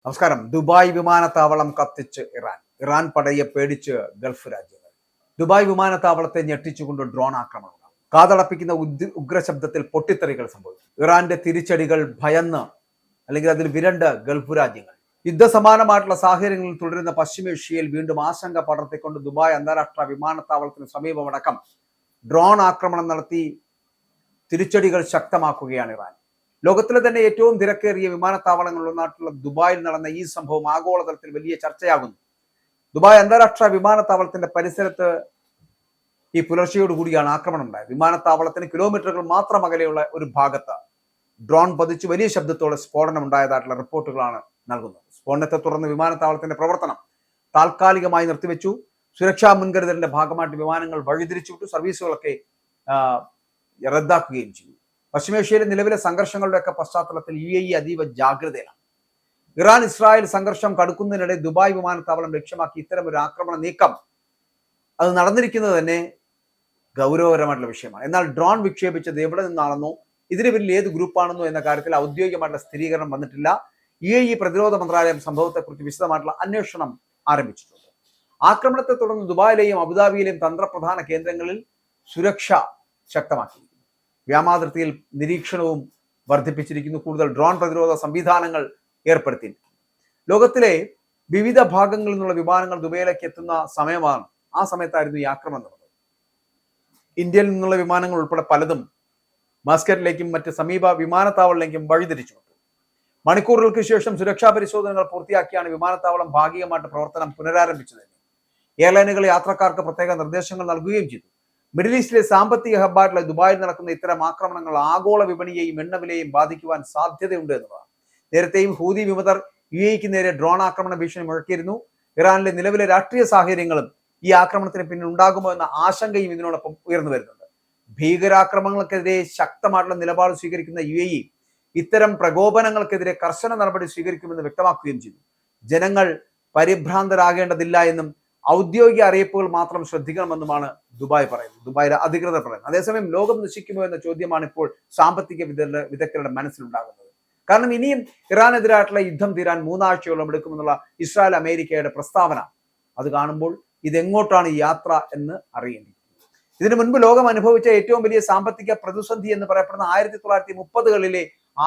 നമസ്കാരം. ദുബായ് വിമാനത്താവളം കത്തിച്ച് ഇറാൻ പടയെ പേടിച്ച് ഗൾഫ് രാജ്യങ്ങൾ. ദുബായ് വിമാനത്താവളത്തെ ഞെട്ടിച്ചുകൊണ്ട് ഡ്രോൺ ആക്രമണം. കാതടപ്പിക്കുന്ന ഉഗ്രശബ്ദത്തിൽ പൊട്ടിത്തെറികൾ സംഭവിച്ചു. ഇറാന്റെ തിരിച്ചടികൾ ഭയന്ന് അല്ലെങ്കിൽ അതിൽ വിരണ്ട് ഗൾഫ് രാജ്യങ്ങൾ. യുദ്ധസമാനമായിട്ടുള്ള സാഹചര്യങ്ങളിൽ തുടരുന്ന പശ്ചിമേഷ്യയിൽ വീണ്ടും ആശങ്ക പടർത്തിക്കൊണ്ട് ദുബായ് അന്താരാഷ്ട്ര വിമാനത്താവളത്തിന് സമീപമടക്കം ഡ്രോൺ ആക്രമണം നടത്തി തിരിച്ചടികൾ ശക്തമാക്കുകയാണ് ഇറാൻ. ലോകത്തിലെ തന്നെ ഏറ്റവും തിരക്കേറിയ വിമാനത്താവളങ്ങളിലൊന്നായിട്ടുള്ള ദുബായിൽ നടന്ന ഈ സംഭവം ആഗോളതലത്തിൽ വലിയ ചർച്ചയാകുന്നു. ദുബായ് അന്താരാഷ്ട്ര വിമാനത്താവളത്തിന്റെ പരിസരത്ത് ഈ പുലർച്ചയോടുകൂടിയാണ് ആക്രമണം ഉണ്ടായത്. വിമാനത്താവളത്തിന് കിലോമീറ്ററുകൾ മാത്രം അകലെയുള്ള ഒരു ഭാഗത്ത് ഡ്രോൺ പതിച്ച് വലിയ ശബ്ദത്തോടെ സ്ഫോടനം ഉണ്ടായതായിട്ടുള്ള റിപ്പോർട്ടുകളാണ് നൽകുന്നത്. സ്ഫോടനത്തെ തുടർന്ന് വിമാനത്താവളത്തിന്റെ പ്രവർത്തനം താൽക്കാലികമായി നിർത്തിവെച്ചു. സുരക്ഷാ മുൻകരുതലിന്റെ ഭാഗമായിട്ട് വിമാനങ്ങൾ വഴിതിരിച്ചുവിട്ടു. സർവീസുകളൊക്കെ റദ്ദാക്കുകയും ചെയ്തു. പശ്ചിമേഷ്യയിലെ നിലവിലെ സംഘർഷങ്ങളുടെയൊക്കെ പശ്ചാത്തലത്തിൽ UAE അതീവ ജാഗ്രതയിലാണ്. ഇറാൻ ഇസ്രായേൽ സംഘർഷം കടുക്കുന്നതിനിടെ ദുബായ് വിമാനത്താവളം ലക്ഷ്യമാക്കി ഇത്തരം ഒരു ആക്രമണ നീക്കം അത് നടന്നിരിക്കുന്നത് തന്നെ ഗൗരവകരമായിട്ടുള്ള വിഷയമാണ്. എന്നാൽ ഡ്രോൺ വിക്ഷേപിച്ചത് എവിടെ നിന്നാണെന്നോ ഇതിന് പിന്നിൽ ഏത് ഗ്രൂപ്പാണെന്നോ എന്ന കാര്യത്തിൽ ഔദ്യോഗികമായിട്ടുള്ള സ്ഥിരീകരണം വന്നിട്ടില്ല. UAE പ്രതിരോധ മന്ത്രാലയം സംഭവത്തെക്കുറിച്ച് വിശദമായിട്ടുള്ള അന്വേഷണം ആരംഭിച്ചിട്ടുണ്ട്. ആക്രമണത്തെ തുടർന്ന് ദുബായിലെയും അബുദാബിയിലെയും തന്ത്രപ്രധാന കേന്ദ്രങ്ങളിൽ സുരക്ഷ ശക്തമാക്കി. വ്യോമാതിർത്തിയിൽ നിരീക്ഷണവും വർദ്ധിപ്പിച്ചിരിക്കുന്നു. കൂടുതൽ ഡ്രോൺ പ്രതിരോധ സംവിധാനങ്ങൾ ഏർപ്പെടുത്തിയിരിക്കുന്നു. ലോകത്തിലെ വിവിധ ഭാഗങ്ങളിൽ നിന്നുള്ള വിമാനങ്ങൾ ദുബൈയിലേക്ക് എത്തുന്ന സമയമാണ്. ആ സമയത്തായിരുന്നു ഈ ആക്രമണം നടന്നത്. ഇന്ത്യയിൽ നിന്നുള്ള വിമാനങ്ങൾ ഉൾപ്പെടെ പലതും മസ്കറ്റിലേക്കും മറ്റ് സമീപ വിമാനത്താവളങ്ങളിലേക്കും വഴിതിരിച്ചു. മണിക്കൂറുകൾക്ക് ശേഷം സുരക്ഷാ പരിശോധനകൾ പൂർത്തിയാക്കിയാണ് വിമാനത്താവളം ഭാഗികമായിട്ട് പ്രവർത്തനം പുനരാരംഭിച്ചത്. എയർലൈനുകൾ യാത്രക്കാർക്ക് പ്രത്യേക നിർദ്ദേശങ്ങൾ നൽകുകയും ചെയ്തു. മിഡിൽ ഈസ്റ്റിലെ സാമ്പത്തിക ഹബ്ബായിട്ടുള്ള ദുബായിൽ നടക്കുന്ന ഇത്തരം ആക്രമണങ്ങൾ ആഗോള വിപണിയെയും എണ്ണവിലയെയും ബാധിക്കുവാൻ സാധ്യതയുണ്ട് എന്നതാണ്. നേരത്തെയും ഹൂതി വിമതർ UAEക്ക് നേരെ ഡ്രോൺ ആക്രമണ ഭീഷണി മുഴക്കിയിരുന്നു. ഇറാനിലെ നിലവിലെ രാഷ്ട്രീയ സാഹചര്യങ്ങളും ഈ ആക്രമണത്തിന് പിന്നിൽ ഉണ്ടാകുമോ എന്ന ആശങ്കയും ഇതിനോടൊപ്പം ഉയർന്നു വരുന്നുണ്ട്. ഭീകരാക്രമണങ്ങൾക്കെതിരെ ശക്തമായിട്ടുള്ള നിലപാട് സ്വീകരിക്കുന്ന UAE ഇത്തരം പ്രകോപനങ്ങൾക്കെതിരെ കർശന നടപടി സ്വീകരിക്കുമെന്ന് വ്യക്തമാക്കുകയും ചെയ്തു. ജനങ്ങൾ പരിഭ്രാന്തരാകേണ്ടതില്ല എന്നും ഔദ്യോഗിക അറിയിപ്പുകൾ മാത്രം ശ്രദ്ധിക്കണമെന്നുമാണ് ദുബായ് പറയുന്നത്, ദുബായിലെ അധികൃതർ പറയുന്നത്. അതേസമയം ലോകം നശിക്കുമോ എന്ന ചോദ്യമാണ് ഇപ്പോൾ സാമ്പത്തിക വിദഗ്ധരുടെ മനസ്സിലുണ്ടാകുന്നത്. കാരണം ഇനിയും ഇറാനെതിരായിട്ടുള്ള യുദ്ധം തീരാൻ 3 ആഴ്ചയോളം എടുക്കുമെന്നുള്ള ഇസ്രായേൽ അമേരിക്കയുടെ പ്രസ്താവന അത് കാണുമ്പോൾ ഇതെങ്ങോട്ടാണ് ഈ യാത്ര എന്ന് അറിയേണ്ടിയിരിക്കുന്നു. ഇതിനു മുൻപ് ലോകം അനുഭവിച്ച ഏറ്റവും വലിയ സാമ്പത്തിക പ്രതിസന്ധി എന്ന് പറയപ്പെടുന്ന 1930കളിലെ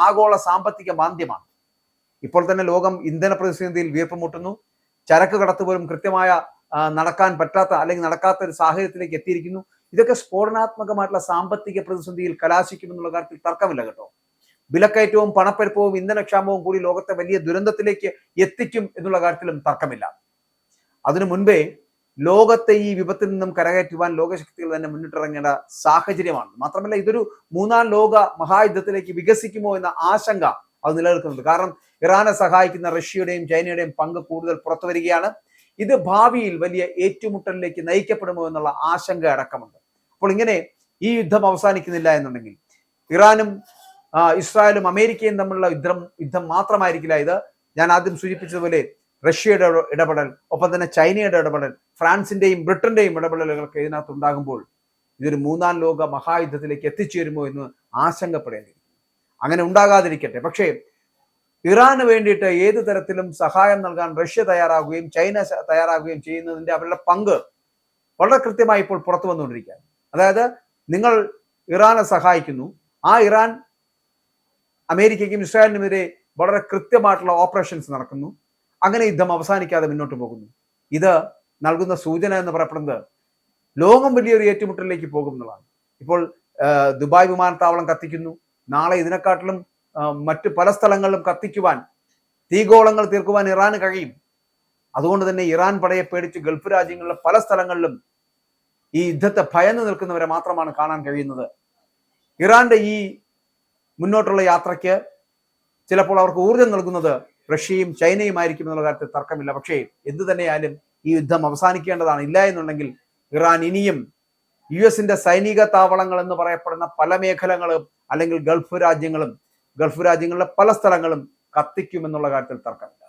ആഗോള സാമ്പത്തിക മാന്ദ്യമാണ്. ഇപ്പോൾ തന്നെ ലോകം ഇന്ധന പ്രതിസന്ധിയിൽ വീർപ്പുമുട്ടുന്നു. ചരക്ക് കടത്ത് പോലും കൃത്യമായ നടക്കാൻ പറ്റാത്ത അല്ലെങ്കിൽ നടക്കാത്ത ഒരു സാഹചര്യത്തിലേക്ക് എത്തിയിരിക്കുന്നു. ഇതൊക്കെ സ്ഫോടനാത്മകമായിട്ടുള്ള സാമ്പത്തിക പ്രതിസന്ധിയിൽ കലാശിക്കുമെന്നുള്ള കാര്യത്തിൽ തർക്കമില്ല കേട്ടോ. വിലക്കയറ്റവും പണപ്പെരുപ്പവും ഇന്ധനക്ഷാമവും കൂടി ലോകത്തെ വലിയ ദുരന്തത്തിലേക്ക് എത്തിക്കും എന്നുള്ള കാര്യത്തിലും തർക്കമില്ല. അതിനു മുൻപേ ലോകത്തെ ഈ വിപത്തിൽ നിന്നും കരകയറ്റുവാൻ ലോകശക്തികൾ തന്നെ മുന്നിട്ടിറങ്ങേണ്ട സാഹചര്യമാണ്. മാത്രമല്ല ഇതൊരു 3ാം ലോക മഹായുദ്ധത്തിലേക്ക് വികസിക്കുമോ എന്ന ആശങ്ക അത് നിലനിൽക്കുന്നുണ്ട്. കാരണം ഇറാനെ സഹായിക്കുന്ന റഷ്യയുടെയും ചൈനയുടെയും പങ്ക് കൂടുതൽ പുറത്തു വരികയാണ്. ഇത് ഭാവിയിൽ വലിയ ഏറ്റുമുട്ടലിലേക്ക് നയിക്കപ്പെടുമോ എന്നുള്ള ആശങ്ക അടക്കമുണ്ട്. അപ്പോൾ ഇങ്ങനെ ഈ യുദ്ധം അവസാനിക്കുന്നില്ല എന്നുണ്ടെങ്കിൽ ഇറാനും ഇസ്രായേലും അമേരിക്കയും തമ്മിലുള്ള യുദ്ധം മാത്രമായിരിക്കില്ല ഇത്. ഞാൻ ആദ്യം സൂചിപ്പിച്ചതുപോലെ റഷ്യയുടെ ഇടപെടൽ, ഒപ്പം തന്നെ ചൈനയുടെ ഇടപെടൽ, ഫ്രാൻസിന്റെയും ബ്രിട്ടന്റെയും ഇടപെടലുകളൊക്കെ ഇതിനകത്ത് ഉണ്ടാകുമ്പോൾ ഇതൊരു 3ാം ലോക മഹായുദ്ധത്തിലേക്ക് എത്തിച്ചേരുമോ എന്ന് ആശങ്കപ്പെടേണ്ടിയിരിക്കുന്നു. അങ്ങനെ ഉണ്ടാകാതിരിക്കട്ടെ. പക്ഷേ ഇറാന് വേണ്ടിയിട്ട് ഏത് തരത്തിലും സഹായം നൽകാൻ റഷ്യ തയ്യാറാകുകയും ചൈന തയ്യാറാകുകയും ചെയ്യുന്നതിന്റെ അവരുടെ പങ്ക് വളരെ കൃത്യമായി ഇപ്പോൾ പുറത്തു വന്നുകൊണ്ടിരിക്കുകയാണ്. അതായത് നിങ്ങൾ ഇറാനെ സഹായിക്കുന്നു, ആ ഇറാൻ അമേരിക്കയ്ക്കും ഇസ്രായേലിനുമെതിരെ വളരെ കൃത്യമായിട്ടുള്ള ഓപ്പറേഷൻസ് നടക്കുന്നു. അങ്ങനെ യുദ്ധം അവസാനിക്കാതെ മുന്നോട്ട് പോകുന്നു. ഇത് നൽകുന്ന സൂചന എന്ന് പറയപ്പെടുന്നത് ലോകം വലിയൊരു ഏറ്റുമുട്ടലിലേക്ക് പോകും എന്നുള്ളതാണ്. ഇപ്പോൾ ദുബായ് വിമാനത്താവളം കത്തിക്കുന്നു. നാളെ ഇതിനെക്കാട്ടിലും മറ്റു പല സ്ഥലങ്ങളിലും കത്തിക്കുവാൻ, തീഗോളങ്ങൾ തീർക്കുവാൻ ഇറാന് കഴിയും. അതുകൊണ്ട് തന്നെ ഇറാൻ പടയെ പേടിച്ച് ഗൾഫ് രാജ്യങ്ങളിലെ പല സ്ഥലങ്ങളിലും ഈ യുദ്ധത്തെ ഭയന്ന് നിൽക്കുന്നവരെ മാത്രമാണ് കാണാൻ കഴിയുന്നത്. ഇറാന്റെ ഈ മുന്നോട്ടുള്ള യാത്രയ്ക്ക് ചിലപ്പോൾ അവർക്ക് ഊർജം നൽകുന്നത് റഷ്യയും ചൈനയും ആയിരിക്കും എന്നുള്ള കാര്യത്തിൽ തർക്കമില്ല. പക്ഷേ എന്തു തന്നെയായാലും ഈ യുദ്ധം അവസാനിക്കേണ്ടതാണ്. ഇല്ല എന്നുണ്ടെങ്കിൽ ഇറാൻ ഇനിയും US സൈനിക താവളങ്ങൾ എന്ന് പറയപ്പെടുന്ന പല മേഖലകളും അല്ലെങ്കിൽ ഗൾഫ് രാജ്യങ്ങളിലെ പല സ്ഥലങ്ങളും കത്തിക്കുമെന്നുള്ള കാര്യത്തിൽ തർക്കമില്ല.